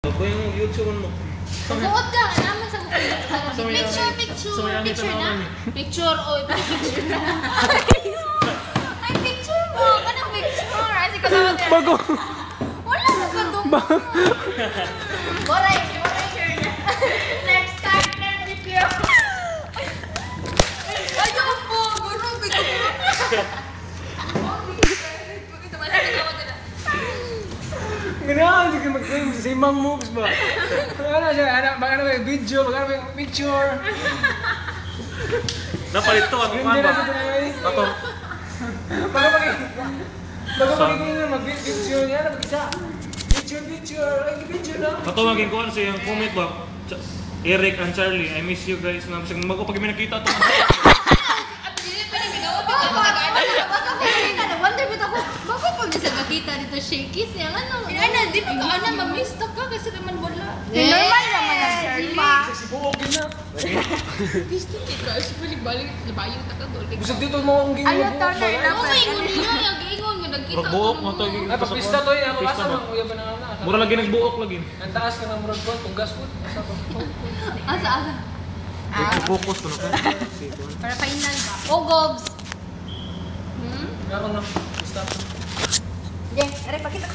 Ako yung YouTube mo. Magbuot ka, naman sa mukha. Picture na. Picture, oy, picture na. Ay, picture mo. Kanang picture. Kasi kasama ka. Bago. Wala na ba ito? Boray. Next time, next video. Ayaw po. Guro, bigyan mo. Ganyan, hindi ka mag-game sa imang moves ba? Ano siya, magkano ba yung video, magkano ba yung picture? Napalit to, ano ba? Ato. Bago magiging mag-picture niya, mag-isa. Picture, ay picture na. Ato maging kuhan sa yung comment ba? Eric and Charlie, I miss you guys. Mago pag may nakita to. Kita dito shakies niya ano? Di ba ka ana ma-mistake ka kasi naman wala. Normal naman ang Charlie. Sexy buhok yun na. Gusto kita kasi balik-balik nabayo ta ka dol. Gusto dito mo ang gingo. Ayaw toner na Oo, ingon niya yung ingon nga nagkita. Magbuok mo to. Ay, pag pista to yun, mabasa mo. Kuya ba na nga na? Mura lagi nagbuok lagi. Ang taas ka ng murag ko, tugas ko. Asa. Focus ko na ka. Para final ba? Oh, Gobs. Ako na. Basta. Jeng, aray, pakita.